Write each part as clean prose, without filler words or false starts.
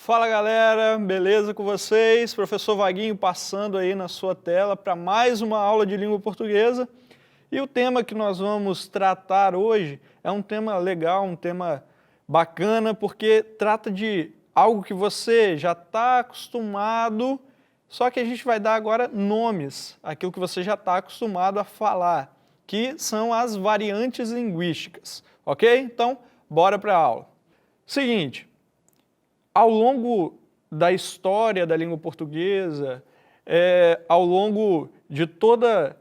Fala galera, beleza com vocês? Professor Vaguinho passando aí na sua tela para mais uma aula de língua portuguesa. E o tema que nós vamos tratar hoje é um tema legal, um tema bacana, porque trata de algo que você já está acostumado, só que a gente vai dar agora nomes, aquilo que você já está acostumado a falar, que são as variantes linguísticas, ok? Então, bora para a aula. Seguinte. Ao longo da história da língua portuguesa, ao longo de toda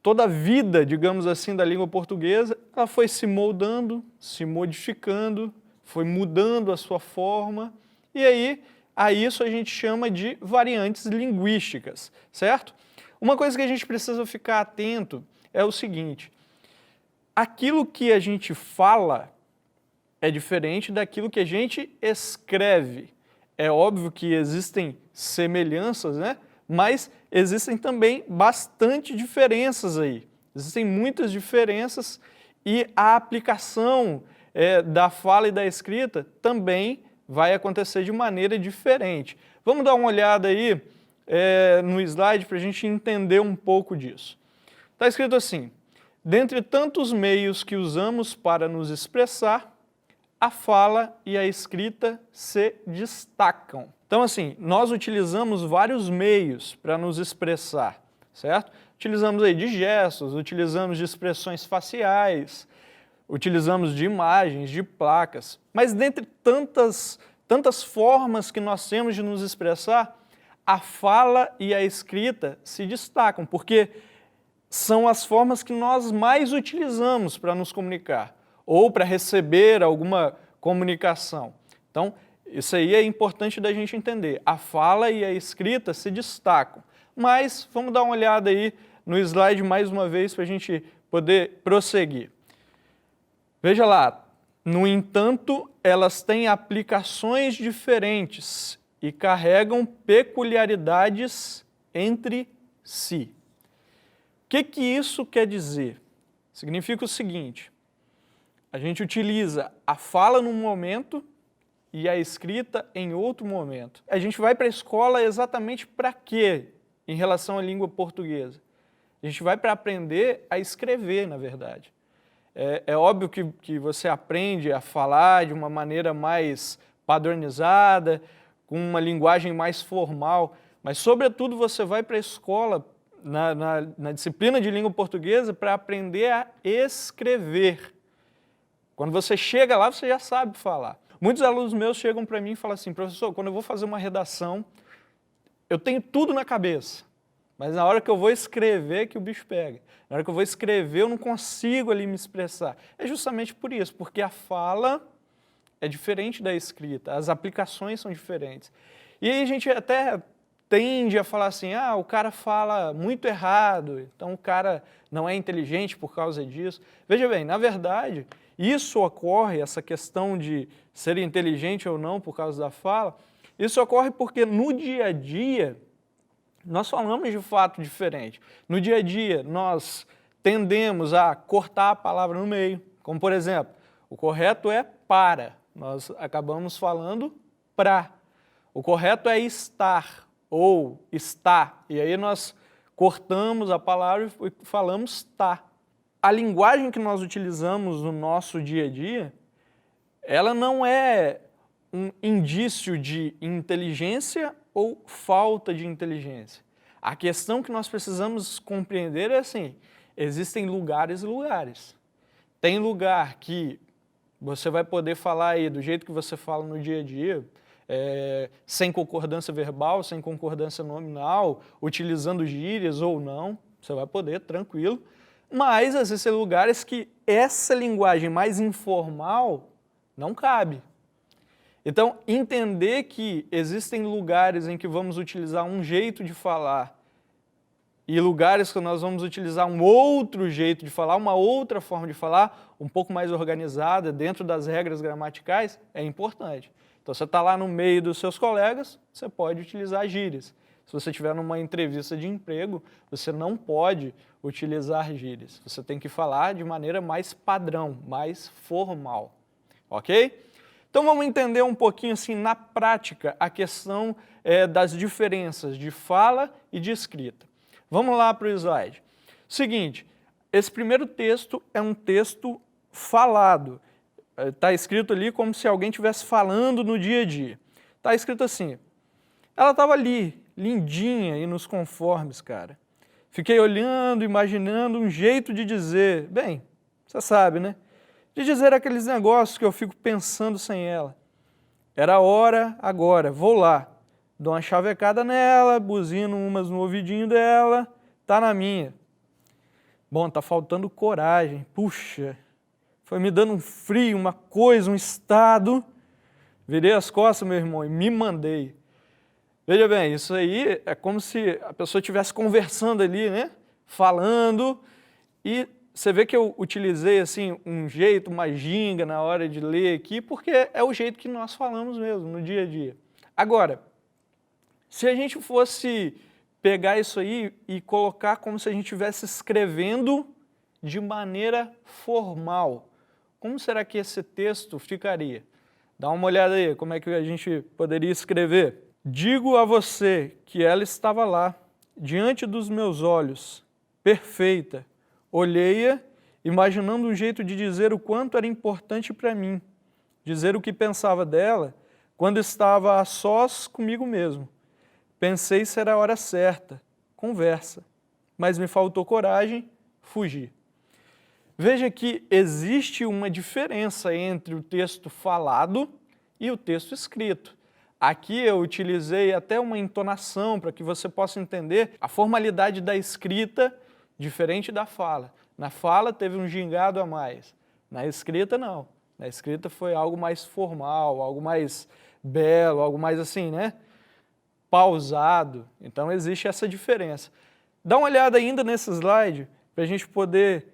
a vida, digamos assim, da língua portuguesa, ela foi se moldando, se modificando, foi mudando a sua forma, e aí a isso a gente chama de variantes linguísticas, certo? Uma coisa que a gente precisa ficar atento é o seguinte: aquilo que a gente fala é diferente daquilo que a gente escreve. É óbvio que existem semelhanças, né? Mas existem também bastante diferenças aí. Existem muitas diferenças e a aplicação da fala e da escrita também vai acontecer de maneira diferente. Vamos dar uma olhada aí no slide para a gente entender um pouco disso. Está escrito assim: dentre tantos meios que usamos para nos expressar, a fala e a escrita se destacam. Então, assim, nós utilizamos vários meios para nos expressar, certo? Utilizamos aí de gestos, utilizamos de expressões faciais, utilizamos de imagens, de placas, mas dentre tantas formas que nós temos de nos expressar, a fala e a escrita se destacam, porque são as formas que nós mais utilizamos para nos comunicar, ou para receber alguma comunicação. Então, isso aí é importante da gente entender. A fala e a escrita se destacam. Mas vamos dar uma olhada aí no slide mais uma vez para a gente poder prosseguir. Veja lá, no entanto, elas têm aplicações diferentes e carregam peculiaridades entre si. O que isso quer dizer? Significa o seguinte: a gente utiliza a fala num momento e a escrita em outro momento. A gente vai para a escola exatamente para quê em relação à língua portuguesa? A gente vai para aprender a escrever, na verdade. É óbvio que você aprende a falar de uma maneira mais padronizada, com uma linguagem mais formal, mas, sobretudo, você vai para a escola, na disciplina de língua portuguesa, para aprender a escrever. Quando você chega lá, você já sabe falar. Muitos alunos meus chegam para mim e falam assim: professor, quando eu vou fazer uma redação, eu tenho tudo na cabeça, mas na hora que eu vou escrever que o bicho pega. Na hora que eu vou escrever, eu não consigo ali me expressar. É justamente por isso, porque a fala é diferente da escrita, as aplicações são diferentes. E aí a gente até tende a falar assim: ah, o cara fala muito errado, então o cara não é inteligente por causa disso. Veja bem, na verdade, isso ocorre, essa questão de ser inteligente ou não por causa da fala, isso ocorre porque no dia a dia nós falamos de fato diferente. No dia a dia nós tendemos a cortar a palavra no meio, como por exemplo, o correto é para, nós acabamos falando pra. O correto é estar ou está, e aí nós cortamos a palavra e falamos tá. A linguagem que nós utilizamos no nosso dia a dia, ela não é um indício de inteligência ou falta de inteligência. A questão que nós precisamos compreender é assim: existem lugares e lugares. Tem lugar que você vai poder falar aí do jeito que você fala no dia a dia, sem concordância verbal, sem concordância nominal, utilizando gírias ou não, você vai poder, tranquilo. Mas existem lugares que essa linguagem mais informal não cabe. Então, entender que existem lugares em que vamos utilizar um jeito de falar e lugares que nós vamos utilizar um outro jeito de falar, uma outra forma de falar, um pouco mais organizada, dentro das regras gramaticais, é importante. Então, você está lá no meio dos seus colegas, você pode utilizar gírias. Se você estiver numa entrevista de emprego, você não pode utilizar gírias. Você tem que falar de maneira mais padrão, mais formal. Ok? Então vamos entender um pouquinho assim na prática a questão das diferenças de fala e de escrita. Vamos lá para o slide. Seguinte, esse primeiro texto é um texto falado. Está escrito ali como se alguém estivesse falando no dia a dia. Está escrito assim, ela estava ali, lindinha e nos conformes, cara. Fiquei olhando, imaginando um jeito de dizer, bem, você sabe, né? De dizer aqueles negócios que eu fico pensando sem ela. Era a hora, agora, vou lá. Dou uma chavecada nela, buzino umas no ouvidinho dela, tá na minha. Bom, tá faltando coragem, puxa, foi me dando um frio, uma coisa, um estado. Virei as costas, meu irmão, e me mandei. Veja bem, isso aí é como se a pessoa estivesse conversando ali, né? Falando, e você vê que eu utilizei assim um jeito, uma ginga na hora de ler aqui, porque é o jeito que nós falamos mesmo no dia a dia. Agora, se a gente fosse pegar isso aí e colocar como se a gente estivesse escrevendo de maneira formal, como será que esse texto ficaria? Dá uma olhada aí, como é que a gente poderia escrever? Digo a você que ela estava lá, diante dos meus olhos, perfeita. Olhei-a, imaginando um jeito de dizer o quanto era importante para mim, dizer o que pensava dela quando estava a sós comigo mesmo. Pensei ser a hora certa, conversa, mas me faltou coragem, fugi. Veja que existe uma diferença entre o texto falado e o texto escrito. Aqui eu utilizei até uma entonação para que você possa entender a formalidade da escrita diferente da fala. Na fala teve um gingado a mais, na escrita não. Na escrita foi algo mais formal, algo mais belo, algo mais assim, né? Pausado. Então existe essa diferença. Dá uma olhada ainda nesse slide para a gente poder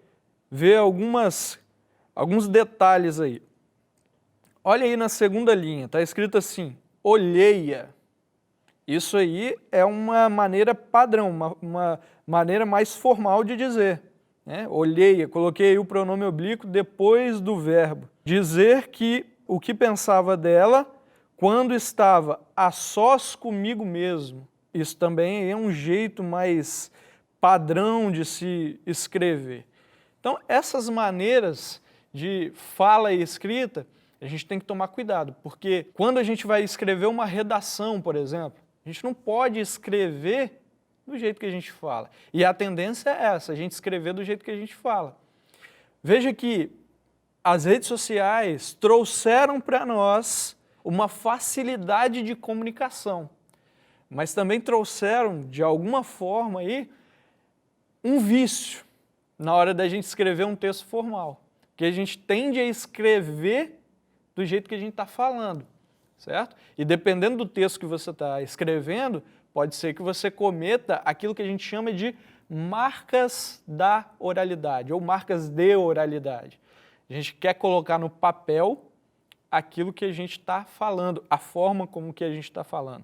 ver alguns detalhes aí. Olha aí na segunda linha, está escrito assim, olhei-a. Isso aí é uma maneira padrão, uma maneira mais formal de dizer. Né? Olhei-a, coloquei aí o pronome oblíquo depois do verbo. Dizer que o que pensava dela quando estava a sós comigo mesmo. Isso também é um jeito mais padrão de se escrever. Então, essas maneiras de fala e escrita, a gente tem que tomar cuidado, porque quando a gente vai escrever uma redação, por exemplo, a gente não pode escrever do jeito que a gente fala. E a tendência é essa, a gente escrever do jeito que a gente fala. Veja que as redes sociais trouxeram para nós uma facilidade de comunicação, mas também trouxeram, de alguma forma, aí, um vício na hora da gente escrever um texto formal, que a gente tende a escrever do jeito que a gente está falando, certo? E dependendo do texto que você está escrevendo, pode ser que você cometa aquilo que a gente chama de marcas da oralidade, ou marcas de oralidade. A gente quer colocar no papel aquilo que a gente está falando, a forma como que a gente está falando.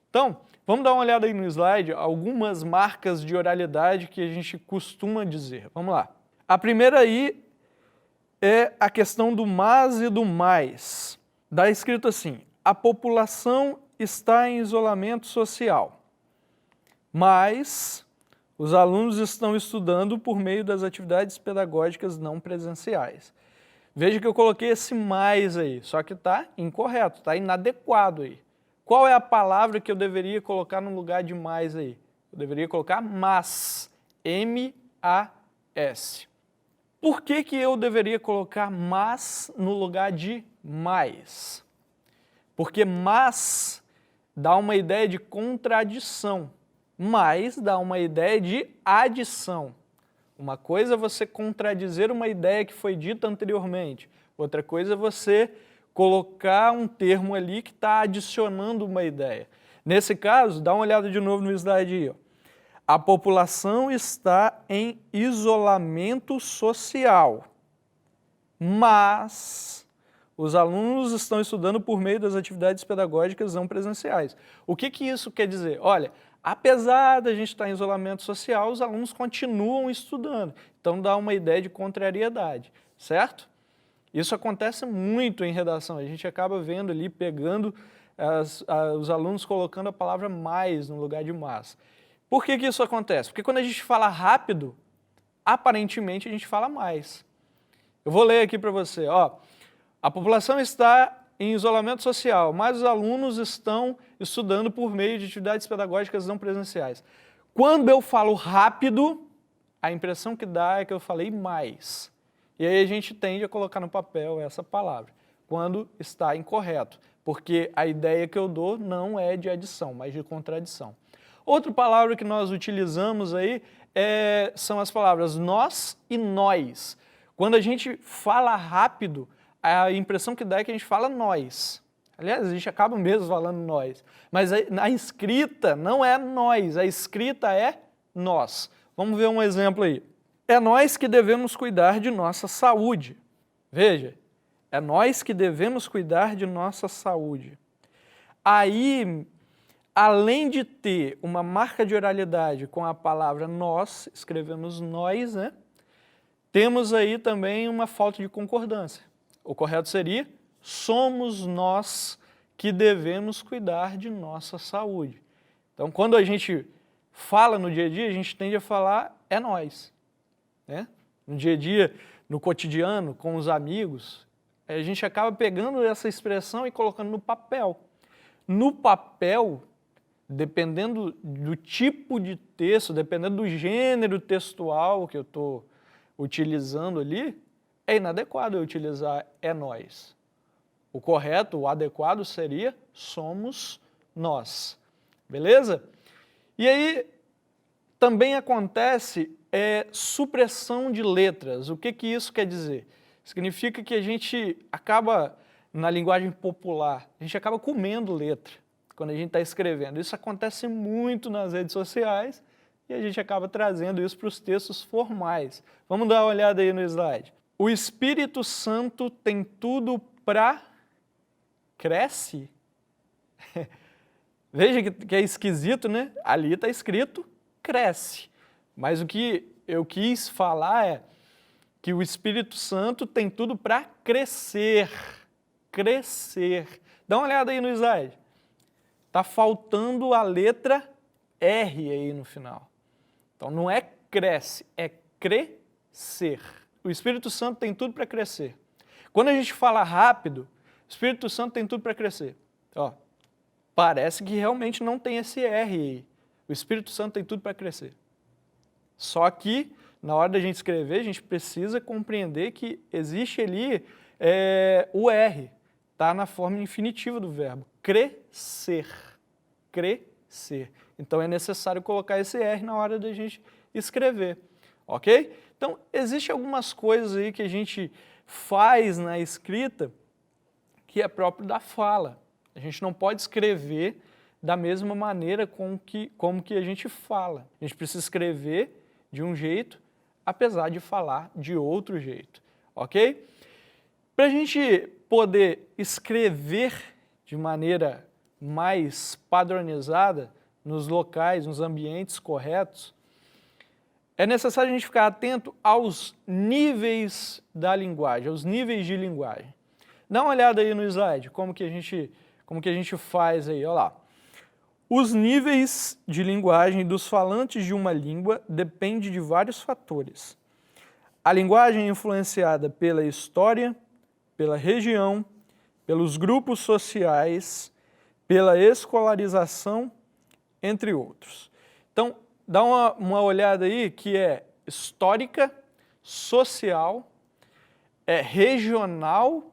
Então, vamos dar uma olhada aí no slide, algumas marcas de oralidade que a gente costuma dizer. Vamos lá. A primeira aí é a questão do mas e do mais. Dá escrito assim, a população está em isolamento social, mas os alunos estão estudando por meio das atividades pedagógicas não presenciais. Veja que eu coloquei esse mais aí, só que está incorreto, está inadequado aí. Qual é a palavra que eu deveria colocar no lugar de mais aí? Eu deveria colocar mas, M-A-S. Por que que eu deveria colocar mas no lugar de mais? Porque mas dá uma ideia de contradição, mais dá uma ideia de adição. Uma coisa é você contradizer uma ideia que foi dita anteriormente, outra coisa é você colocar um termo ali que está adicionando uma ideia. Nesse caso, dá uma olhada de novo no slide aí. Ó. A população está em isolamento social, mas os alunos estão estudando por meio das atividades pedagógicas não presenciais. O que que isso quer dizer? Olha, apesar da gente estar em isolamento social, os alunos continuam estudando. Então dá uma ideia de contrariedade, certo? Isso acontece muito em redação, a gente acaba vendo ali, pegando os alunos colocando a palavra mais no lugar de mas. Por que que isso acontece? Porque quando a gente fala rápido, aparentemente a gente fala mais. Eu vou ler aqui para você, ó. A população está em isolamento social, mas os alunos estão estudando por meio de atividades pedagógicas não presenciais. Quando eu falo rápido, a impressão que dá é que eu falei mais. E aí a gente tende a colocar no papel essa palavra, quando está incorreto, porque a ideia que eu dou não é de adição, mas de contradição. Outra palavra que nós utilizamos aí são as palavras nós e nós. Quando a gente fala rápido, a impressão que dá é que a gente fala nós. Aliás, a gente acaba mesmo falando nós. Mas na escrita não é nós, a escrita é nós. Vamos ver um exemplo aí. É nós que devemos cuidar de nossa saúde. Veja, é nós que devemos cuidar de nossa saúde. Aí, além de ter uma marca de oralidade com a palavra nós, escrevemos nós, né? Temos aí também uma falta de concordância. O correto seria, somos nós que devemos cuidar de nossa saúde. Então, quando a gente fala no dia a dia, a gente tende a falar é nós. Né? No dia a dia, no cotidiano, com os amigos, a gente acaba pegando essa expressão e colocando no papel. No papel, dependendo do tipo de texto, dependendo do gênero textual que eu estou utilizando ali, é inadequado eu utilizar é nós. O correto, o adequado seria somos nós. Beleza? E aí também acontece supressão de letras. O que que isso quer dizer? Significa que a gente acaba, na linguagem popular, a gente acaba comendo letra quando a gente está escrevendo. Isso acontece muito nas redes sociais e a gente acaba trazendo isso para os textos formais. Vamos dar uma olhada aí no slide. O Espírito Santo tem tudo para... Cresce? Veja que é esquisito, né? Ali está escrito cresce. Mas o que eu quis falar é que o Espírito Santo tem tudo para crescer. Crescer. Dá uma olhada aí no slide. Está faltando a letra R aí no final. Então não é cresce, é crescer. O Espírito Santo tem tudo para crescer. Quando a gente fala rápido, o Espírito Santo tem tudo para crescer. Ó, parece que realmente não tem esse R aí. O Espírito Santo tem tudo para crescer. Só que, na hora da gente escrever, a gente precisa compreender que existe ali o R. Está na forma infinitiva do verbo. Crescer. Crescer. Então é necessário colocar esse R na hora da gente escrever. Ok? Então, existem algumas coisas aí que a gente faz na escrita que é próprio da fala. A gente não pode escrever da mesma maneira como que a gente fala. A gente precisa escrever de um jeito, apesar de falar de outro jeito. Ok? Para a gente poder escrever de maneira mais padronizada, nos locais, nos ambientes corretos, é necessário a gente ficar atento aos níveis da linguagem, aos níveis de linguagem. Dá uma olhada aí no slide, como que a gente faz aí, olha lá. Os níveis de linguagem dos falantes de uma língua dependem de vários fatores. A linguagem é influenciada pela história, pela região, pelos grupos sociais, pela escolarização, entre outros. Então, dá uma olhada aí que é histórica, social, regional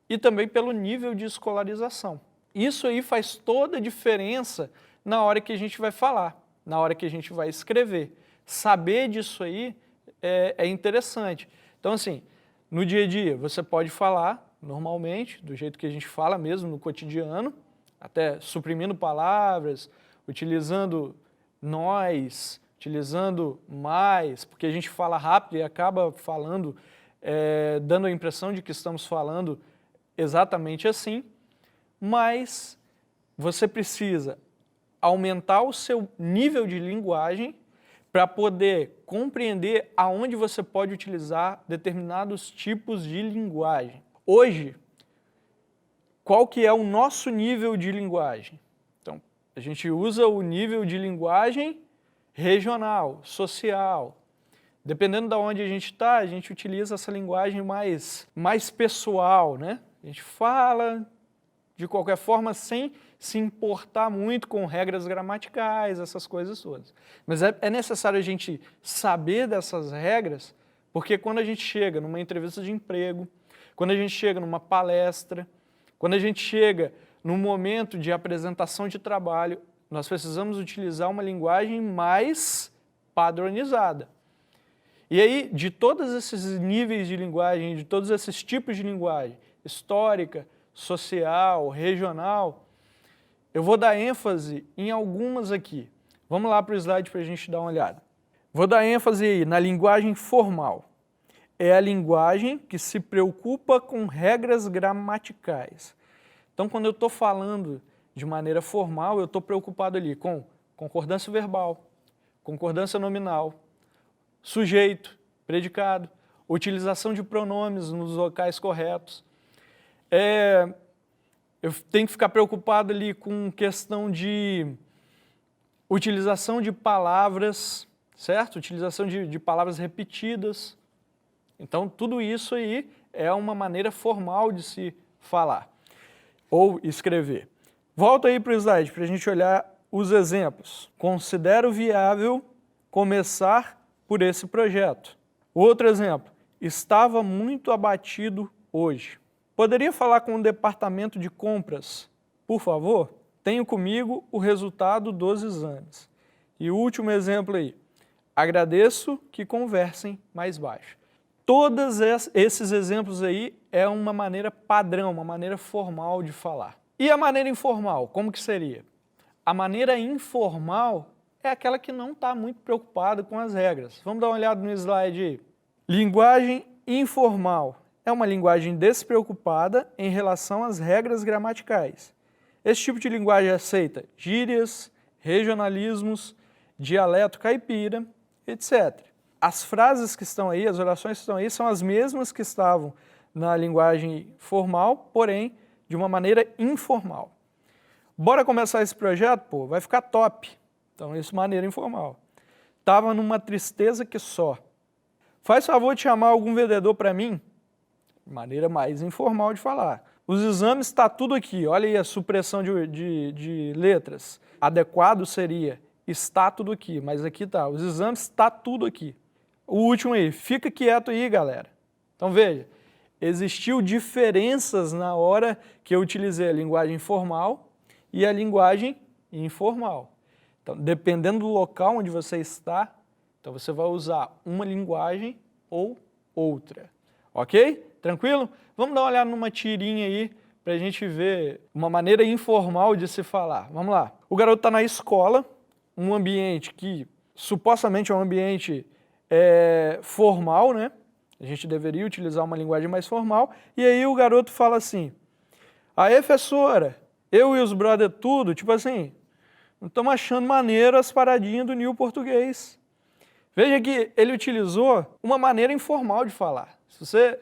e também pelo nível de escolarização. Isso aí faz toda a diferença na hora que a gente vai falar, na hora que a gente vai escrever. Saber disso aí é interessante. Então, assim, no dia a dia você pode falar normalmente, do jeito que a gente fala mesmo no cotidiano, até suprimindo palavras, utilizando nós, utilizando mais, porque a gente fala rápido e acaba falando, dando a impressão de que estamos falando exatamente assim, mas você precisa aumentar o seu nível de linguagem para poder compreender aonde você pode utilizar determinados tipos de linguagem. Hoje, qual que é o nosso nível de linguagem? Então, a gente usa o nível de linguagem regional, social. Dependendo de onde a gente está, a gente utiliza essa linguagem mais pessoal, né? A gente fala de qualquer forma sem se importar muito com regras gramaticais, essas coisas todas. Mas é necessário a gente saber dessas regras, porque quando a gente chega numa entrevista de emprego, quando a gente chega numa palestra, quando a gente chega num momento de apresentação de trabalho, nós precisamos utilizar uma linguagem mais padronizada. E aí, de todos esses níveis de linguagem, de todos esses tipos de linguagem, histórica, social, regional, eu vou dar ênfase em algumas aqui. Vamos lá para o slide para a gente dar uma olhada. Vou dar ênfase aí na linguagem formal. É a linguagem que se preocupa com regras gramaticais. Então, quando eu estou falando de maneira formal, eu estou preocupado ali com concordância verbal, concordância nominal, sujeito, predicado, utilização de pronomes nos locais corretos. Eu tenho que ficar preocupado ali com questão de utilização de palavras, certo? Utilização de palavras repetidas. Então, tudo isso aí é uma maneira formal de se falar ou escrever. Volta aí para o slide para a gente olhar os exemplos. Considero viável começar por esse projeto. Outro exemplo, estava muito abatido hoje. Poderia falar com o departamento de compras, por favor? Tenho comigo o resultado dos exames. E o último exemplo aí, agradeço que conversem mais baixo. Todos esses exemplos aí é uma maneira padrão, uma maneira formal de falar. E a maneira informal, como que seria? A maneira informal é aquela que não está muito preocupada com as regras. Vamos dar uma olhada no slide aí. Linguagem informal é uma linguagem despreocupada em relação às regras gramaticais. Esse tipo de linguagem aceita gírias, regionalismos, dialeto caipira, etc. As frases que estão aí, as orações que estão aí, são as mesmas que estavam na linguagem formal, porém de uma maneira informal. Bora começar esse projeto? Pô, vai ficar top. Então, isso de maneira informal. Tava numa tristeza que só. Faz favor de chamar algum vendedor para mim? Maneira mais informal de falar. Os exames está tudo aqui. Olha aí a supressão de letras. Adequado seria está tudo aqui, mas aqui tá. Os exames está tudo aqui. O último aí, fica quieto aí, galera. Então veja, existiu diferenças na hora que eu utilizei a linguagem formal e a linguagem informal. Então, dependendo do local onde você está, então você vai usar uma linguagem ou outra. Ok? Tranquilo? Vamos dar uma olhada numa tirinha aí para a gente ver uma maneira informal de se falar. Vamos lá. O garoto está na escola, um ambiente que supostamente é um ambiente formal, né? A gente deveria utilizar uma linguagem mais formal. E aí o garoto fala assim, aê, professora, eu e os brother tudo, tipo assim, não estamos achando maneiro as paradinhas do New Português. Veja que ele utilizou uma maneira informal de falar. Se você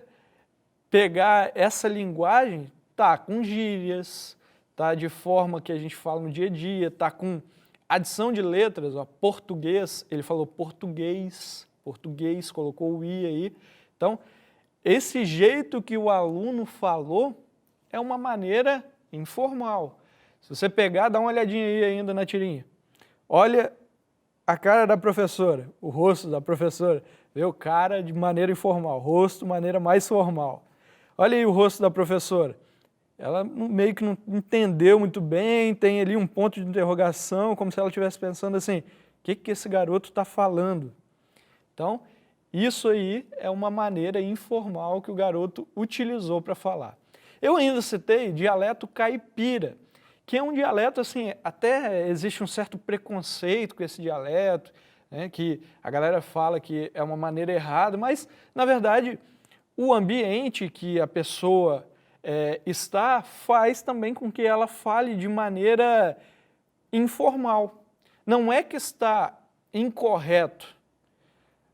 pegar essa linguagem, tá com gírias, tá de forma que a gente fala no dia a dia, tá com adição de letras, ó, português, ele falou português, colocou o i aí. Então, esse jeito que o aluno falou é uma maneira informal. Se você pegar, dá uma olhadinha aí ainda na tirinha. Olha a cara da professora, o rosto da professora, vê o cara de maneira informal, rosto de maneira mais formal. Olha aí o rosto da professora. Ela meio que não entendeu muito bem, tem ali um ponto de interrogação, como se ela estivesse pensando assim, o que esse garoto está falando? Então, isso aí é uma maneira informal que o garoto utilizou para falar. Eu ainda citei dialeto caipira, que é um dialeto, assim, até existe um certo preconceito com esse dialeto, né, que a galera fala que é uma maneira errada, mas, na verdade, o ambiente que a pessoa está faz também com que ela fale de maneira informal. Não é que está incorreto.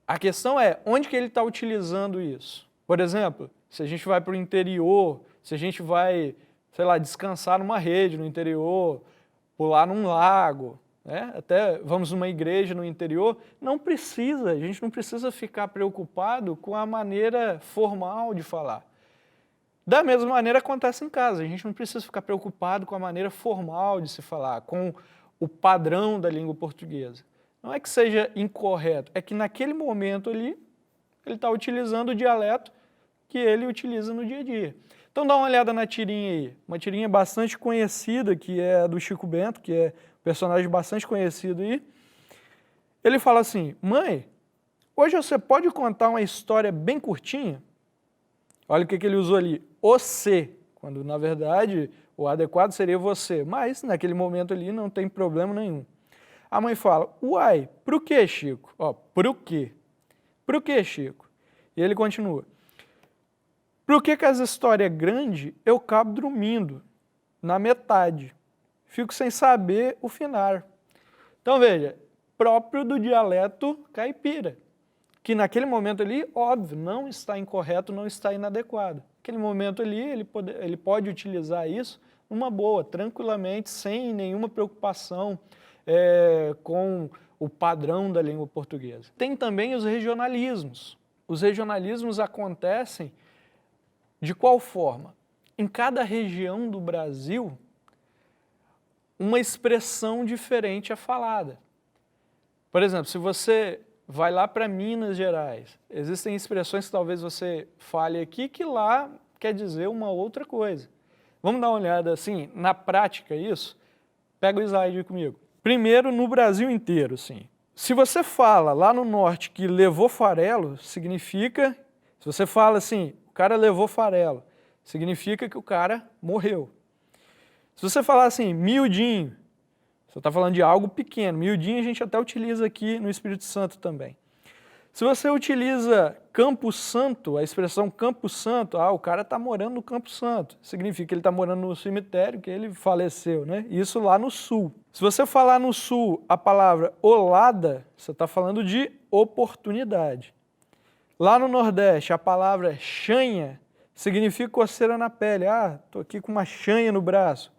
A questão é, onde que ele está utilizando isso? Por exemplo, se a gente vai para o interior, se a gente vai, sei lá, descansar numa rede no interior, pular num lago, né? Até vamos numa igreja no interior, a gente não precisa ficar preocupado com a maneira formal de falar. Da mesma maneira acontece em casa, a gente não precisa ficar preocupado com a maneira formal de se falar, com o padrão da língua portuguesa. Não é que seja incorreto, é que naquele momento ali, ele está utilizando o dialeto que ele utiliza no dia a dia. Então dá uma olhada na tirinha aí, uma tirinha bastante conhecida, que é do Chico Bento, que é um personagem bastante conhecido aí. Ele fala assim, mãe, hoje você pode contar uma história bem curtinha? Olha o que ele usou ali, você, quando na verdade o adequado seria você, mas naquele momento ali não tem problema nenhum. A mãe fala, uai, pro que, Chico? Ó, pro quê? Pro que, Chico? E ele continua, pro que as histórias grandes eu cabo dormindo, na metade, fico sem saber o final. Então veja, próprio do dialeto caipira, que naquele momento ali, óbvio, não está incorreto, não está inadequado. Naquele momento ali, ele pode utilizar isso numa boa, tranquilamente, sem nenhuma preocupação com o padrão da língua portuguesa. Tem também os regionalismos. Os regionalismos acontecem de qual forma? Em cada região do Brasil, uma expressão diferente é falada. Por exemplo, se você vai lá para Minas Gerais, existem expressões que talvez você fale aqui que lá quer dizer uma outra coisa. Vamos dar uma olhada assim, na prática isso? Pega o slide comigo. Primeiro, no Brasil inteiro, sim. Se você fala lá no norte que levou farelo, significa, se você fala assim, o cara levou farelo, significa que o cara morreu. Se você falar assim, miudinho, você está falando de algo pequeno. Miudinho a gente até utiliza aqui no Espírito Santo também. Se você utiliza Campo Santo, a expressão Campo Santo, o cara está morando no Campo Santo. Significa que ele está morando no cemitério, que ele faleceu, né? Isso lá no sul. Se você falar no sul a palavra olada, você está falando de oportunidade. Lá no Nordeste, a palavra chanha significa coceira na pele. Estou aqui com uma chanha no braço.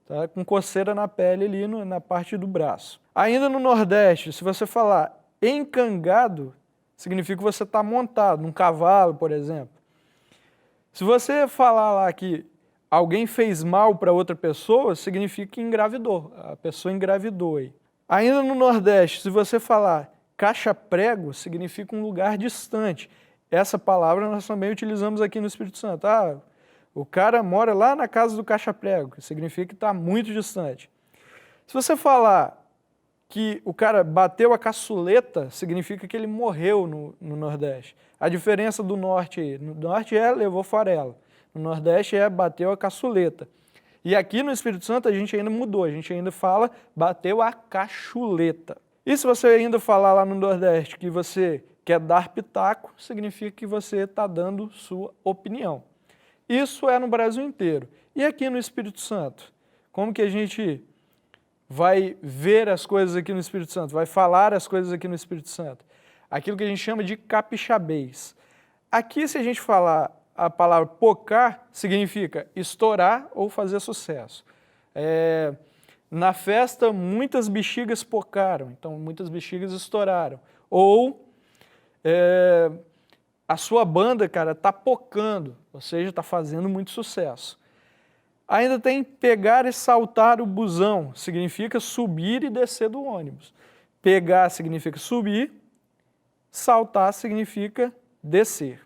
Tá com coceira na pele ali na parte do braço. Ainda no Nordeste, se você falar encangado, significa que você está montado num cavalo, por exemplo. Se você falar lá que alguém fez mal para outra pessoa, significa que engravidou, a pessoa engravidou aí. Ainda no Nordeste, se você falar caixa-prego, significa um lugar distante. Essa palavra nós também utilizamos aqui no Espírito Santo. O cara mora lá na casa do caixa-prego, que significa que está muito distante. Se você falar que o cara bateu a caçuleta, significa que ele morreu no Nordeste. A diferença do Norte aí, no Norte levou farelo, no Nordeste bateu a caçuleta. E aqui no Espírito Santo a gente ainda mudou, a gente ainda fala bateu a cachuleta. E se você ainda falar lá no Nordeste que você quer dar pitaco, significa que você está dando sua opinião. Isso é no Brasil inteiro. E aqui no Espírito Santo? Como que a gente vai ver as coisas aqui no Espírito Santo? Vai falar as coisas aqui no Espírito Santo? Aquilo que a gente chama de capixabês. Aqui, se a gente falar a palavra pocar, significa estourar ou fazer sucesso. Na festa, muitas bexigas pocaram, então muitas bexigas estouraram. Ou a sua banda, cara, está pocando, ou seja, está fazendo muito sucesso. Ainda tem pegar e saltar o busão, significa subir e descer do ônibus. Pegar significa subir, saltar significa descer.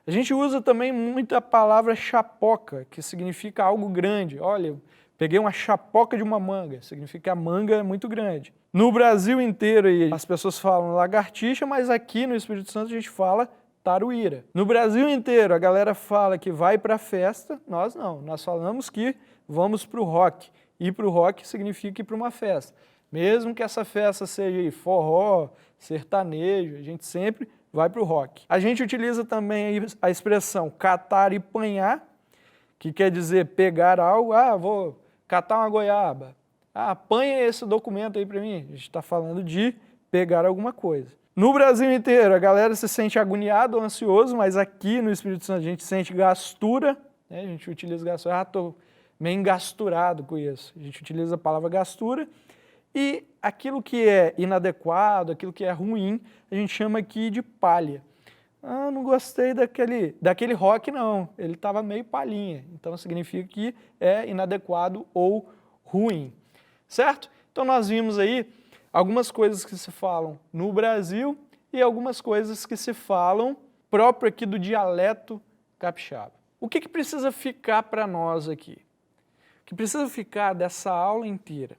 A gente usa também muito a palavra chapoca, que significa algo grande. Olha, peguei uma chapoca de uma manga, significa que a manga é muito grande. No Brasil inteiro as pessoas falam lagartixa, mas aqui no Espírito Santo a gente fala taruíra. No Brasil inteiro a galera fala que vai para a festa, nós não, nós falamos que vamos para o rock. Ir para o rock significa ir para uma festa. Mesmo que essa festa seja forró, sertanejo, a gente sempre vai para o rock. A gente utiliza também a expressão catar e panhar, que quer dizer pegar algo, vou catar uma goiaba. Apanha esse documento aí para mim. A gente está falando de pegar alguma coisa. No Brasil inteiro, a galera se sente agoniado ou ansioso, mas aqui no Espírito Santo a gente sente gastura, né? A gente utiliza gastura, estou meio engasturado com isso. A gente utiliza a palavra gastura e aquilo que é inadequado, aquilo que é ruim, a gente chama aqui de palha. Ah, não gostei daquele rock não, ele estava meio palhinha, então significa que é inadequado ou ruim, certo? Então nós vimos aí algumas coisas que se falam no Brasil e algumas coisas que se falam próprio aqui do dialeto capixaba. O que precisa ficar para nós aqui? O que precisa ficar dessa aula inteira?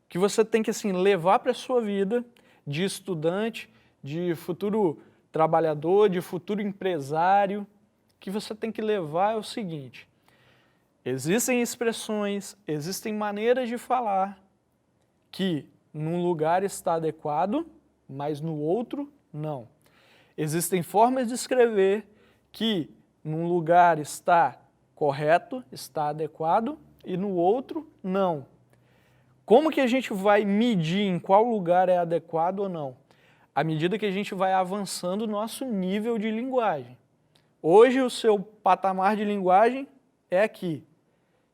Que você tem que assim, levar para a sua vida de estudante, de futuro trabalhador, de futuro empresário, que você tem que levar é o seguinte: existem expressões, existem maneiras de falar que num lugar está adequado, mas no outro não. Existem formas de escrever que num lugar está correto, está adequado e no outro não. Como que a gente vai medir em qual lugar é adequado ou não? À medida que a gente vai avançando o nosso nível de linguagem. Hoje o seu patamar de linguagem é aqui.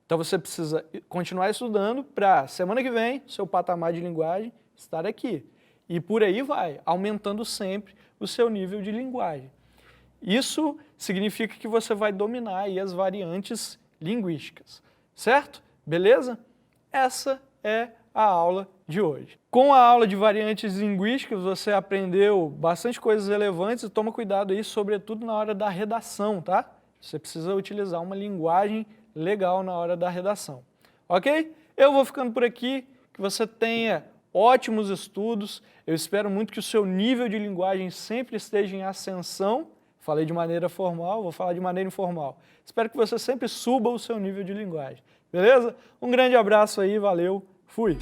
Então você precisa continuar estudando para semana que vem seu patamar de linguagem estar aqui. E por aí vai, aumentando sempre o seu nível de linguagem. Isso significa que você vai dominar aí as variantes linguísticas, certo? Beleza? Essa é a aula de hoje. Com a aula de variantes linguísticas, você aprendeu bastante coisas relevantes e toma cuidado aí, sobretudo na hora da redação, tá? Você precisa utilizar uma linguagem legal na hora da redação. Ok? Eu vou ficando por aqui, que você tenha ótimos estudos, eu espero muito que o seu nível de linguagem sempre esteja em ascensão. Falei de maneira formal, vou falar de maneira informal. Espero que você sempre suba o seu nível de linguagem, beleza? Um grande abraço aí, valeu, fui!